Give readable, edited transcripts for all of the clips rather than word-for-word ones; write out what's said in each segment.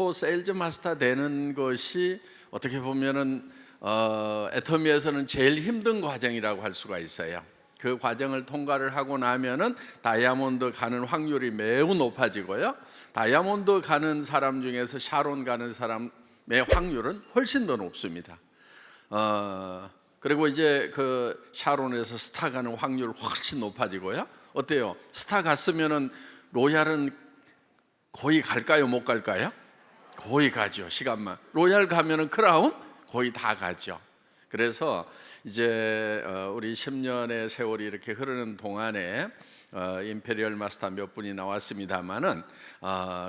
오토 세일즈 마스터 되는 것이 어떻게 보면은 애터미에서는 제일 힘든 과정이라고 할 수가 있어요. 그 과정을 통과를 하고 나면은 다이아몬드 가는 확률이 매우 높아지고요. 다이아몬드 가는 사람 중에서 샤론 가는 사람의 확률은 훨씬 더 높습니다. 그리고 이제 그 샤론에서 스타 가는 확률 훨씬 높아지고요. 어때요? 스타 갔으면은 로얄은 거의 갈까요? 못 갈까요? 거의 가죠. 시간만. 로얄 가면은 크라운 거의 다 가죠. 그래서 이제 우리 10년의 세월이 이렇게 흐르는 동안에 임페리얼 마스터 몇 분이 나왔습니다만은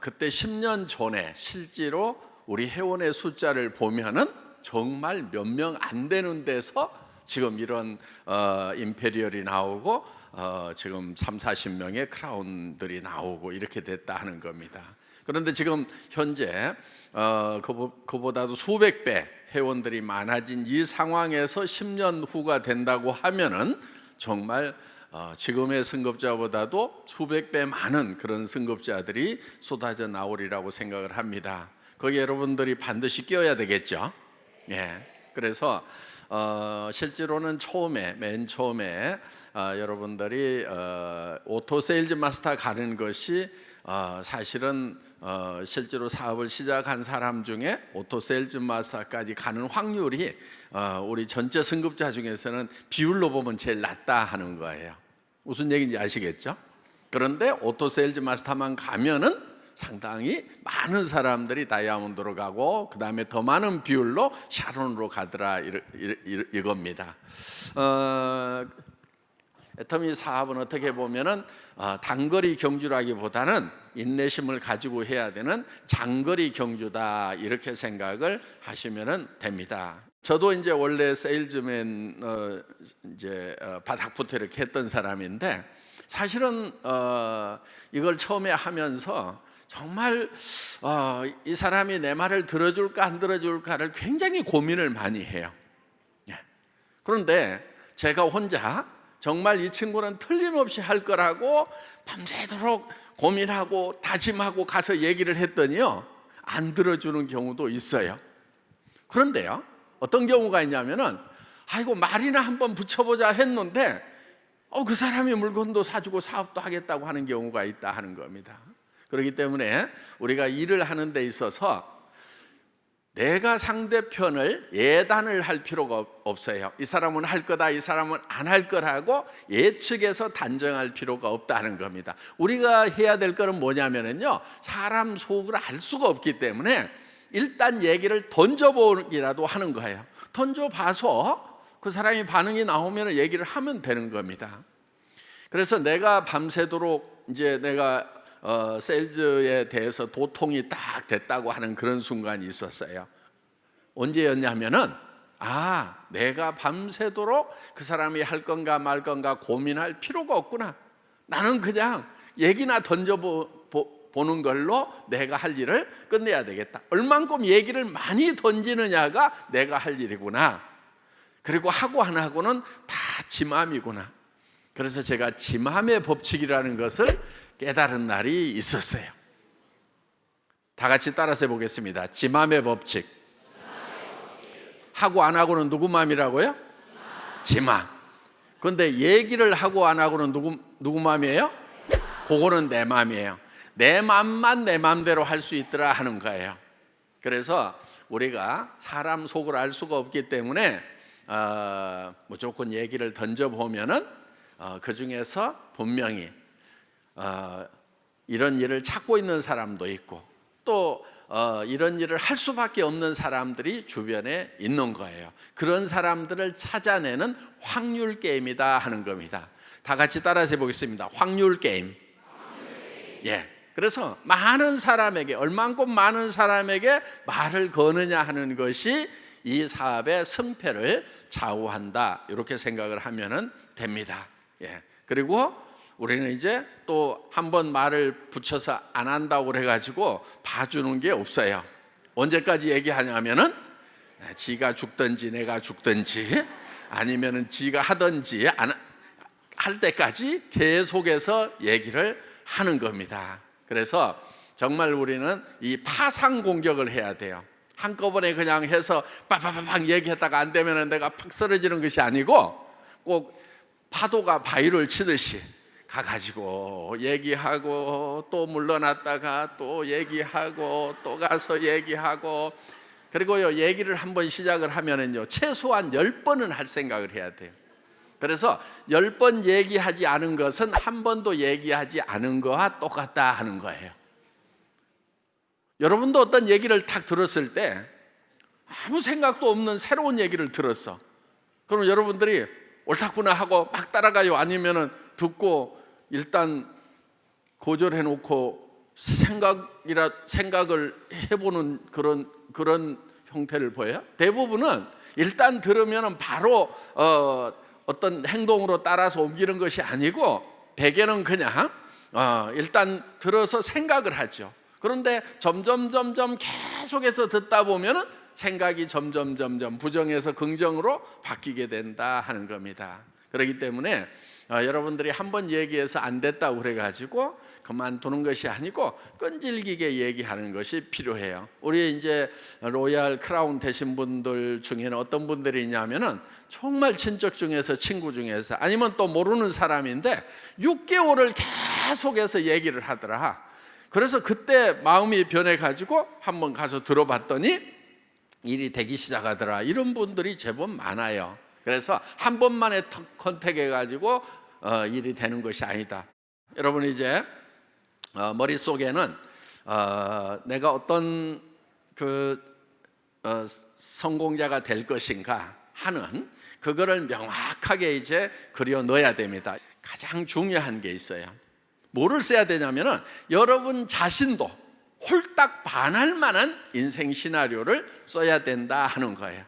그때 10년 전에 실제로 우리 회원의 숫자를 보면은 정말 몇 명 안 되는 데서 지금 이런 임페리얼이 나오고 지금 30-40명의 크라운들이 나오고 이렇게 됐다 하는 겁니다. 그런데 지금 현재 그보다도 수백 배 회원들이 많아진 이 상황에서 10년 후가 된다고 하면은 정말 지금의 승급자보다도 수백 배 많은 그런 승급자들이 쏟아져 나오리라고 생각을 합니다. 거기에 여러분들이 반드시 끼어야 되겠죠. 예. 그래서 실제로는 맨 처음에 여러분들이 오토 세일즈 마스터 가는 것이 사실은 실제로 사업을 시작한 사람 중에 오토 세일즈 마스터까지 가는 확률이 우리 전체 승급자 중에서는 비율로 보면 제일 낮다 하는 거예요. 무슨 얘기인지 아시겠죠? 그런데 오토 세일즈 마스터만 가면은 상당히 많은 사람들이 다이아몬드로 가고 그 다음에 더 많은 비율로 샤론으로 가더라 이겁니다. 애터미 사업은 어떻게 보면은 단거리 경주라기보다는 인내심을 가지고 해야 되는 장거리 경주다 이렇게 생각을 하시면 됩니다. 저도 이제 원래 세일즈맨 바닥부터 이렇게 했던 사람인데 사실은 이걸 처음에 하면서 정말 이 사람이 내 말을 들어줄까 안 들어줄까를 굉장히 고민을 많이 해요. 그런데 제가 혼자 정말 이 친구는 틀림없이 할 거라고 밤새도록 고민하고 다짐하고 가서 얘기를 했더니요 안 들어주는 경우도 있어요. 그런데요 어떤 경우가 있냐면은 아이고 말이나 한번 붙여보자 했는데 그 사람이 물건도 사주고 사업도 하겠다고 하는 경우가 있다 하는 겁니다. 그렇기 때문에 우리가 일을 하는 데 있어서 내가 상대편을 예단을 할 필요가 없어요. 이 사람은 할 거다, 이 사람은 안 할 거라고 예측해서 단정할 필요가 없다는 겁니다. 우리가 해야 될 거는 뭐냐면요 사람 속을 알 수가 없기 때문에 일단 얘기를 던져보기라도 하는 거예요. 던져봐서 그 사람이 반응이 나오면 얘기를 하면 되는 겁니다. 그래서 내가 밤새도록 이제 내가 세일즈에 대해서 도통이 딱 됐다고 하는 그런 순간이 있었어요. 언제였냐면은 내가 밤새도록 그 사람이 할 건가 말 건가 고민할 필요가 없구나. 나는 그냥 얘기나 던져보는 걸로 내가 할 일을 끝내야 되겠다. 얼만큼 얘기를 많이 던지느냐가 내가 할 일이구나. 그리고 하고 안 하고는 다 지 마음이구나. 그래서 제가 지 마음의 법칙이라는 것을 깨달은 날이 있었어요. 다 같이 따라서 해보겠습니다. 지 마음의 법칙. 하고 안 하고는 누구 마음이라고요? 지 마음. 그런데 얘기를 하고 안 하고는 누구 마음이에요? 그거는 내 마음이에요. 내 마음만 내 마음대로 할 수 있더라 하는 거예요. 그래서 우리가 사람 속을 알 수가 없기 때문에 무조건 얘기를 던져보면은 그 중에서 분명히 이런 일을 찾고 있는 사람도 있고 또 이런 일을 할 수밖에 없는 사람들이 주변에 있는 거예요. 그런 사람들을 찾아내는 확률 게임이다 하는 겁니다. 다 같이 따라서 해보겠습니다. 확률 게임. 예. 그래서 많은 사람에게 얼만큼 많은 사람에게 말을 거느냐 하는 것이 이 사업의 승패를 좌우한다 이렇게 생각을 하면 됩니다. 예. 그리고 우리는 이제 또 한 번 말을 붙여서 안 한다고 그래가지고 봐주는 게 없어요. 언제까지 얘기하냐면은 지가 죽든지 내가 죽든지 아니면은 지가 하든지 안 할 때까지 계속해서 얘기를 하는 겁니다. 그래서 정말 우리는 이 파상 공격을 해야 돼요. 한꺼번에 그냥 해서 빠바바방 얘기하다가 안 되면 내가 팍 쓰러지는 것이 아니고 꼭 파도가 바위를 치듯이 가가지고 얘기하고 또 물러났다가 또 얘기하고 또 가서 얘기하고, 그리고요 얘기를 한번 시작을 하면은요 최소한 10번은 할 생각을 해야 돼요. 그래서 10번 얘기하지 않은 것은 한 번도 얘기하지 않은 거와 똑같다 하는 거예요. 여러분도 어떤 얘기를 딱 들었을 때 아무 생각도 없는 새로운 얘기를 들었어. 그럼 여러분들이 옳다구나 하고 막 따라가요? 아니면은 듣고 일단 고절해 놓고 생각을 해보는 그런 형태를 보여요? 대부분은 일단 들으면은 바로 어떤 행동으로 따라서 옮기는 것이 아니고 대개는 그냥 일단 들어서 생각을 하죠. 그런데 점점 계속해서 듣다 보면은 생각이 점점 부정에서 긍정으로 바뀌게 된다 하는 겁니다. 그렇기 때문에 여러분들이 한번 얘기해서 안 됐다고 그래가지고 그만두는 것이 아니고 끈질기게 얘기하는 것이 필요해요. 우리 이제 로얄 크라운 되신 분들 중에는 어떤 분들이 있냐면은 정말 친척 중에서 친구 중에서 아니면 또 모르는 사람인데 6개월을 계속해서 얘기를 하더라. 그래서 그때 마음이 변해가지고 한번 가서 들어봤더니 일이 되기 시작하더라. 이런 분들이 제법 많아요. 그래서 한 번만에 컨택해가지고 일이 되는 것이 아니다. 여러분 이제 머릿속에는 내가 어떤 성공자가 될 것인가 하는 그거를 명확하게 이제 그려 넣어야 됩니다. 가장 중요한 게 있어요. 뭐를 써야 되냐면은 여러분 자신도 홀딱 반할 만한 인생 시나리오를 써야 된다 하는 거예요.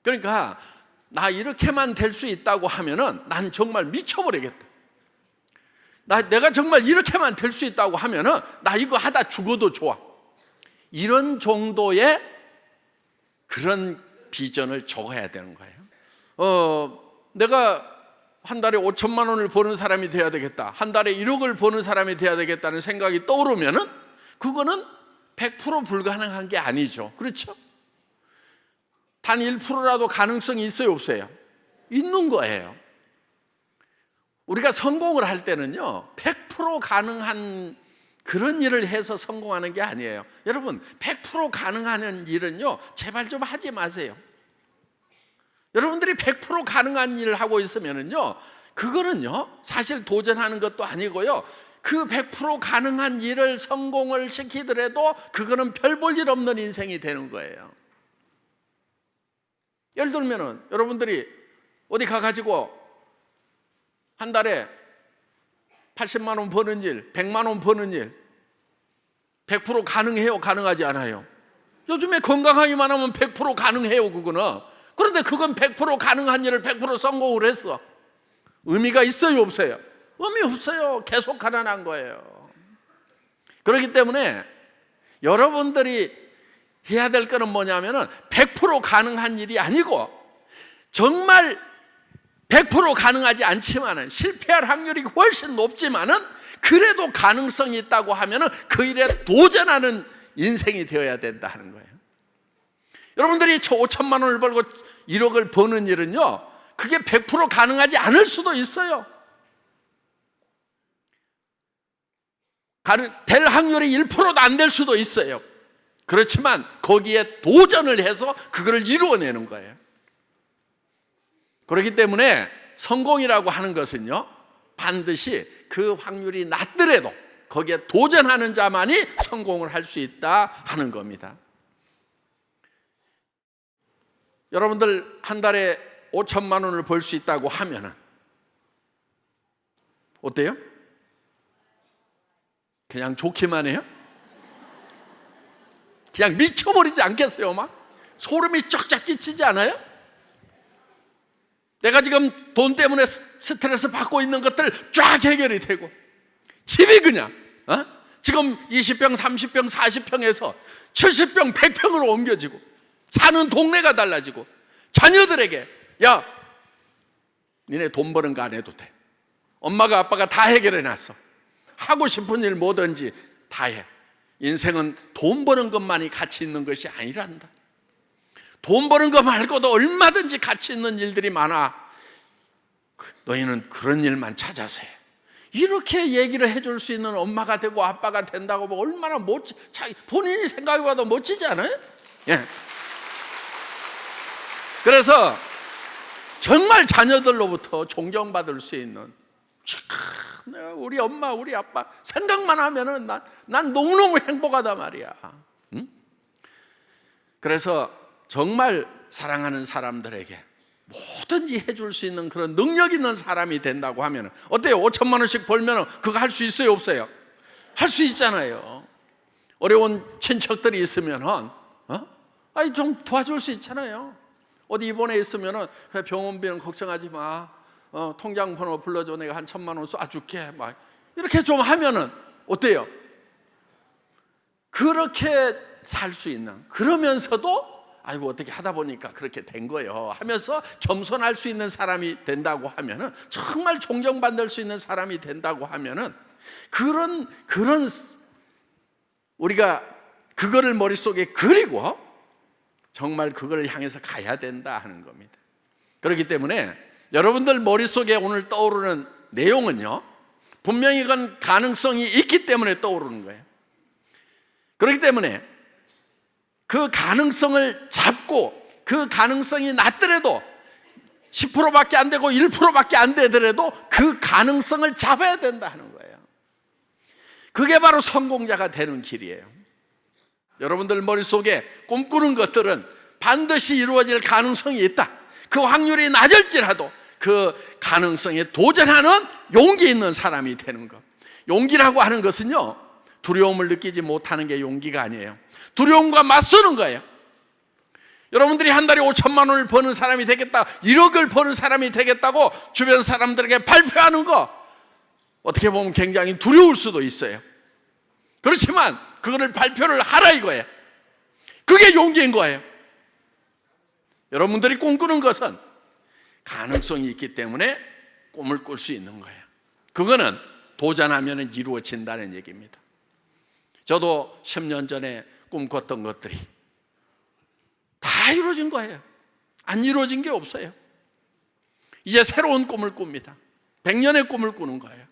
그러니까 나 이렇게만 될 수 있다고 하면은 난 정말 미쳐버리겠다. 내가 정말 이렇게만 될 수 있다고 하면은 나 이거 하다 죽어도 좋아. 이런 정도의 그런 비전을 적어야 되는 거예요. 내가 한 달에 5천만 원을 버는 사람이 돼야 되겠다, 한 달에 1억을 버는 사람이 돼야 되겠다는 생각이 떠오르면은 그거는 100% 불가능한 게 아니죠. 그렇죠? 단 1%라도 가능성이 있어요, 없어요? 있는 거예요. 우리가 성공을 할 때는요 100% 가능한 그런 일을 해서 성공하는 게 아니에요. 여러분 100% 가능한 일은요 제발 좀 하지 마세요. 여러분들이 100% 가능한 일을 하고 있으면은요 그거는요 사실 도전하는 것도 아니고요, 그 100% 가능한 일을 성공을 시키더라도 그거는 별 볼 일 없는 인생이 되는 거예요. 예를 들면은 여러분들이 어디 가가지고 한 달에 80만 원 버는 일, 100만 원 버는 일 100% 가능해요? 가능하지 않아요? 요즘에 건강하기만 하면 100% 가능해요, 그거는. 그런데 그건 100% 가능한 일을 100% 성공을 했어. 의미가 있어요, 없어요? 의미 없어요. 계속 가난한 거예요. 그렇기 때문에 여러분들이 해야 될 거는 뭐냐면은 100% 가능한 일이 아니고 정말 100% 가능하지 않지만은 실패할 확률이 훨씬 높지만은 그래도 가능성이 있다고 하면은 그 일에 도전하는 인생이 되어야 된다 하는 거예요. 여러분들이 5천만 원을 벌고 1억을 버는 일은요 그게 100% 가능하지 않을 수도 있어요. 될 확률이 1%도 안 될 수도 있어요. 그렇지만 거기에 도전을 해서 그걸 이루어내는 거예요. 그렇기 때문에 성공이라고 하는 것은요 반드시 그 확률이 낮더라도 거기에 도전하는 자만이 성공을 할 수 있다 하는 겁니다. 여러분들 한 달에 5천만 원을 벌 수 있다고 하면은 어때요? 그냥 좋기만 해요? 그냥 미쳐버리지 않겠어요? 막 소름이 쫙쫙 끼치지 않아요? 내가 지금 돈 때문에 스트레스 받고 있는 것들 쫙 해결이 되고, 집이 그냥 지금 20평, 30평, 40평에서 70평, 100평으로 옮겨지고, 사는 동네가 달라지고, 자녀들에게 야 니네 돈 버는 거 안 해도 돼, 엄마가 아빠가 다 해결해 놨어, 하고 싶은 일 뭐든지 다 해, 인생은 돈 버는 것만이 가치 있는 것이 아니란다. 돈 버는 것 말고도 얼마든지 가치 있는 일들이 많아. 너희는 그런 일만 찾아서 해. 이렇게 얘기를 해줄 수 있는 엄마가 되고 아빠가 된다고 뭐 얼마나 본인이 생각해봐도 멋지지 않아요? 예. 그래서 정말 자녀들로부터 존경받을 수 있는, 우리 엄마 우리 아빠 생각만 하면은 난 너무너무 행복하다 말이야. 응? 그래서 정말 사랑하는 사람들에게 뭐든지 해줄 수 있는 그런 능력 있는 사람이 된다고 하면 어때요? 5천만 원씩 벌면 그거 할 수 있어요 없어요? 할 수 있잖아요. 어려운 친척들이 있으면 좀 도와줄 수 있잖아요. 어디 입원해 있으면 병원비는 걱정하지 마, 통장 번호 불러줘, 내가 한 1,000만 원 쏴줄게, 막 이렇게 좀 하면은 어때요? 그렇게 살 수 있는, 그러면서도 아이고 어떻게 하다 보니까 그렇게 된 거예요 하면서 겸손할 수 있는 사람이 된다고 하면은, 정말 존경받을 수 있는 사람이 된다고 하면은, 그런 우리가 그거를 머릿속에 그리고 정말 그걸 향해서 가야 된다 하는 겁니다. 그렇기 때문에 여러분들 머릿속에 오늘 떠오르는 내용은요, 분명히 그건 가능성이 있기 때문에 떠오르는 거예요. 그렇기 때문에 그 가능성을 잡고, 그 가능성이 낮더라도 10%밖에 안 되고 1%밖에 안 되더라도 그 가능성을 잡아야 된다 하는 거예요. 그게 바로 성공자가 되는 길이에요. 여러분들 머릿속에 꿈꾸는 것들은 반드시 이루어질 가능성이 있다. 그 확률이 낮을지라도 그 가능성에 도전하는 용기 있는 사람이 되는 것. 용기라고 하는 것은요, 두려움을 느끼지 못하는 게 용기가 아니에요. 두려움과 맞서는 거예요. 여러분들이 한 달에 5천만 원을 버는 사람이 되겠다, 1억을 버는 사람이 되겠다고 주변 사람들에게 발표하는 거, 어떻게 보면 굉장히 두려울 수도 있어요. 그렇지만 그거를 발표를 하라 이거예요. 그게 용기인 거예요. 여러분들이 꿈꾸는 것은 가능성이 있기 때문에 꿈을 꿀 수 있는 거예요. 그거는 도전하면 이루어진다는 얘기입니다. 저도 10년 전에 꿈꿨던 것들이 다 이루어진 거예요. 안 이루어진 게 없어요. 이제 새로운 꿈을 꿉니다. 100년의 꿈을 꾸는 거예요.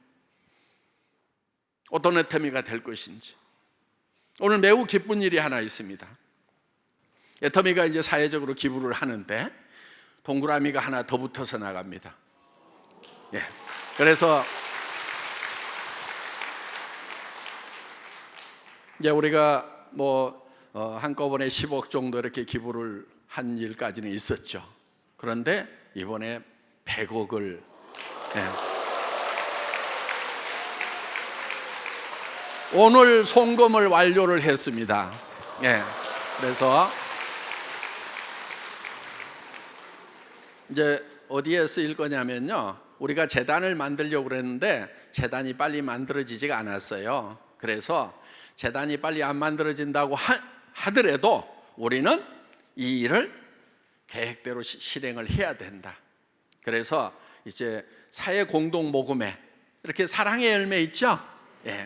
어떤 애터미가 될 것인지. 오늘 매우 기쁜 일이 하나 있습니다. 애터미가 이제 사회적으로 기부를 하는데 동그라미가 하나 더 붙어서 나갑니다. 예. 그래서 이제 우리가 한꺼번에 10억 정도 이렇게 기부를 한 일까지는 있었죠. 그런데 이번에 100억을 오늘 송금을 완료를 했습니다. 그래서 이제 어디에 쓰일 거냐면요, 우리가 재단을 만들려고 그랬는데 재단이 빨리 만들어지지가 않았어요. 그래서 재단이 빨리 안 만들어진다고 하더라도 우리는 이 일을 계획대로 실행을 해야 된다. 그래서 이제 사회 공동 모금회, 이렇게 사랑의 열매 있죠?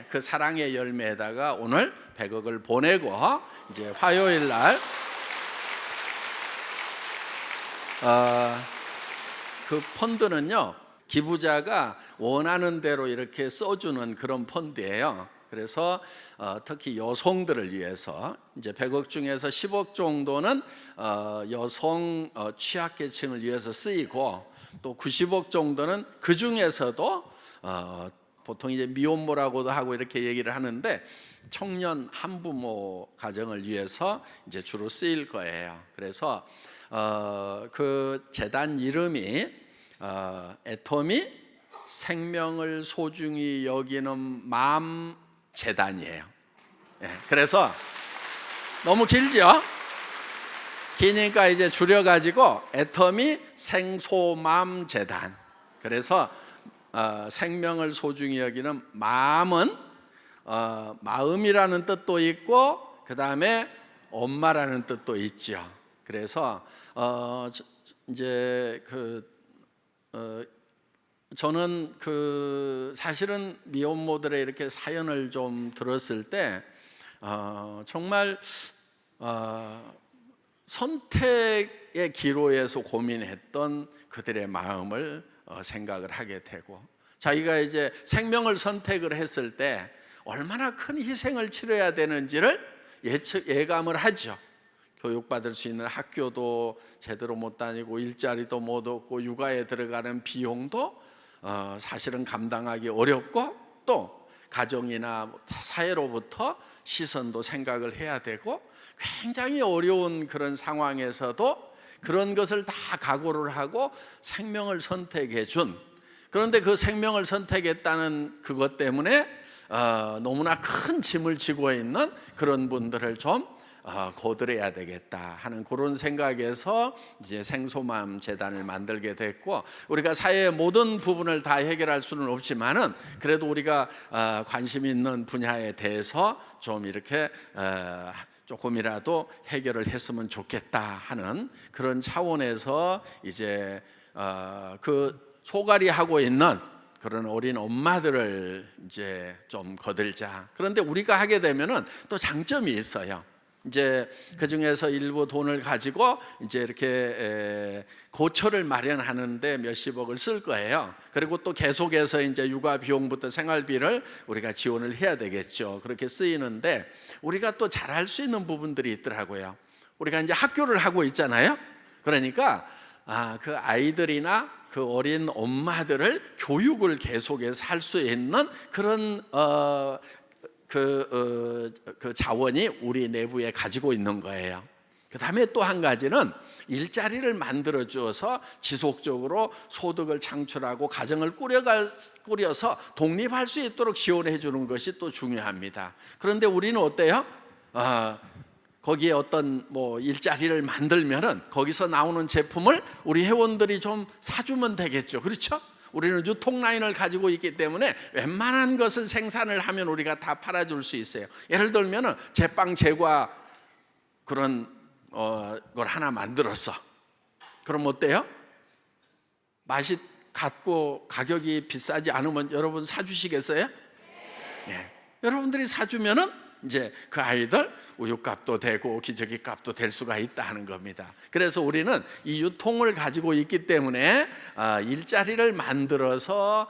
그 사랑의 열매에다가 오늘 100억을 보내고 이제 화요일 날 그 펀드는요, 기부자가 원하는 대로 이렇게 써주는 그런 펀드예요. 그래서 특히 여성들을 위해서 이제 100억 중에서 10억 정도는 여성 취약계층을 위해서 쓰이고, 또 90억 정도는 그 중에서도 보통 이제 미혼모라고도 하고 이렇게 얘기를 하는데 청년 한부모 가정을 위해서 이제 주로 쓰일 거예요. 그래서 그 재단 이름이 애터미 생명을 소중히 여기는 마음 재단이에요. 그래서 너무 길죠? 기니까 이제 줄여가지고 애터미 생소맘 재단. 그래서 생명을 소중히 여기는 마음은 마음이라는 뜻도 있고, 그 다음에 엄마라는 뜻도 있죠. 그래서 이제 저는 사실은 미혼모들의 이렇게 사연을 좀 들었을 때 정말 선택의 기로에서 고민했던 그들의 마음을 생각을 하게 되고, 자기가 이제 생명을 선택을 했을 때 얼마나 큰 희생을 치러야 되는지를 예감을 하죠. 교육받을 수 있는 학교도 제대로 못 다니고 일자리도 못 얻고 육아에 들어가는 비용도 사실은 감당하기 어렵고, 또 가정이나 사회로부터 시선도 생각을 해야 되고, 굉장히 어려운 그런 상황에서도 그런 것을 다 각오를 하고 생명을 선택해 준, 그런데 그 생명을 선택했다는 그것 때문에 너무나 큰 짐을 지고 있는 그런 분들을 좀 거들어야 되겠다 하는 그런 생각에서 이제 생소맘 재단을 만들게 됐고, 우리가 사회의 모든 부분을 다 해결할 수는 없지만은 그래도 우리가 관심 있는 분야에 대해서 좀 이렇게 조금이라도 해결을 했으면 좋겠다 하는 그런 차원에서 이제 그 소갈이 하고 있는 그런 어린 엄마들을 이제 좀 거들자. 그런데 우리가 하게 되면은 또 장점이 있어요. 이제 그 중에서 일부 돈을 가지고 이제 이렇게 고초를 마련하는데 몇십억을 쓸 거예요. 그리고 또 계속해서 이제 육아 비용부터 생활비를 우리가 지원을 해야 되겠죠. 그렇게 쓰이는데 우리가 또 잘할 수 있는 부분들이 있더라고요. 우리가 이제 학교를 하고 있잖아요. 그러니까 그 아이들이나 그 어린 엄마들을 교육을 계속해서 할 수 있는 그런 그 자원이 우리 내부에 가지고 있는 거예요. 그 다음에 또 한 가지는 일자리를 만들어 주어서 지속적으로 소득을 창출하고 가정을 꾸려서 독립할 수 있도록 지원해 주는 것이 또 중요합니다. 그런데 우리는 어때요? 거기에 어떤 일자리를 만들면은 거기서 나오는 제품을 우리 회원들이 좀 사주면 되겠죠. 그렇죠? 우리는 유통 라인을 가지고 있기 때문에 웬만한 것을 생산을 하면 우리가 다 팔아줄 수 있어요. 예를 들면은 제빵 제과 그런 걸 하나 만들었어. 그럼 어때요? 맛이 같고 가격이 비싸지 않으면 여러분 사주시겠어요? 네. 여러분들이 사주면은 이제 그 아이들 우유값도 되고 기저귀 값도 될 수가 있다 하는 겁니다. 그래서 우리는 이 유통을 가지고 있기 때문에 일자리를 만들어서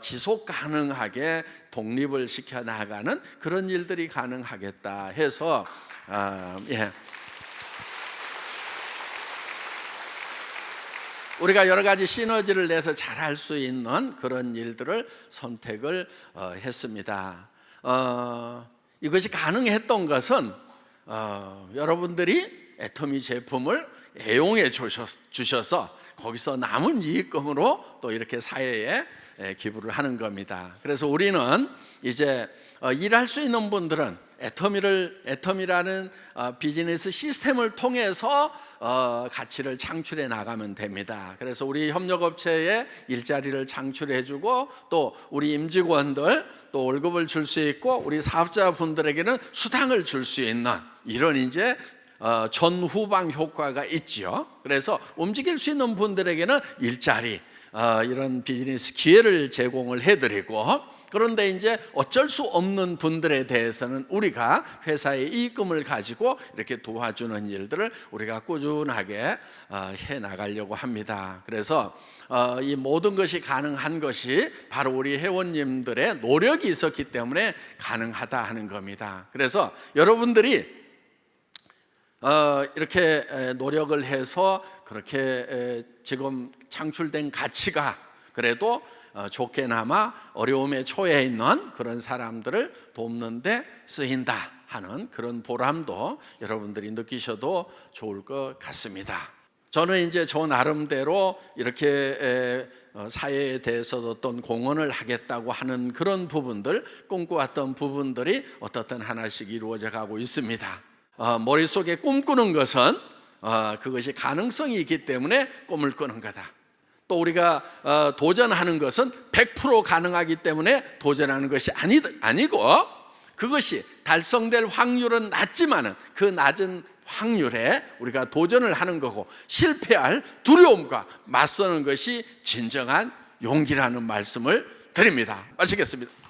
지속 가능하게 독립을 시켜 나가는 그런 일들이 가능하겠다 해서 우리가 여러 가지 시너지를 내서 잘할 수 있는 그런 일들을 선택을 했습니다. 이것이 가능했던 것은 여러분들이 애터미 제품을 애용해 주셔서 거기서 남은 이익금으로 또 이렇게 사회에 기부를 하는 겁니다. 그래서 우리는 이제 일할 수 있는 분들은 애터미라는 비즈니스 시스템을 통해서 가치를 창출해 나가면 됩니다. 그래서 우리 협력업체에 일자리를 창출해 주고, 또 우리 임직원들 또 월급을 줄 수 있고, 우리 사업자분들에게는 수당을 줄 수 있는 이런 이제 전후방 효과가 있죠. 그래서 움직일 수 있는 분들에게는 일자리, 이런 비즈니스 기회를 제공을 해드리고, 그런데 이제 어쩔 수 없는 분들에 대해서는 우리가 회사의 이익금을 가지고 이렇게 도와주는 일들을 우리가 꾸준하게 해 나가려고 합니다. 그래서 이 모든 것이 가능한 것이 바로 우리 회원님들의 노력이 있었기 때문에 가능하다 하는 겁니다. 그래서 여러분들이 이렇게 노력을 해서 그렇게 지금 창출된 가치가 그래도 좋게나마 어려움에 처해 있는 그런 사람들을 돕는 데 쓰인다 하는 그런 보람도 여러분들이 느끼셔도 좋을 것 같습니다. 저는 이제 저 나름대로 이렇게 사회에 대해서도 어떤 공헌을 하겠다고 하는 그런 부분들, 꿈꿔왔던 부분들이 어떻든 하나씩 이루어져 가고 있습니다. 머릿속에 꿈꾸는 것은 그것이 가능성이 있기 때문에 꿈을 꾸는 거다. 또 우리가 도전하는 것은 100% 가능하기 때문에 도전하는 것이 아니고, 그것이 달성될 확률은 낮지만 그 낮은 확률에 우리가 도전을 하는 거고, 실패할 두려움과 맞서는 것이 진정한 용기라는 말씀을 드립니다. 마치겠습니다.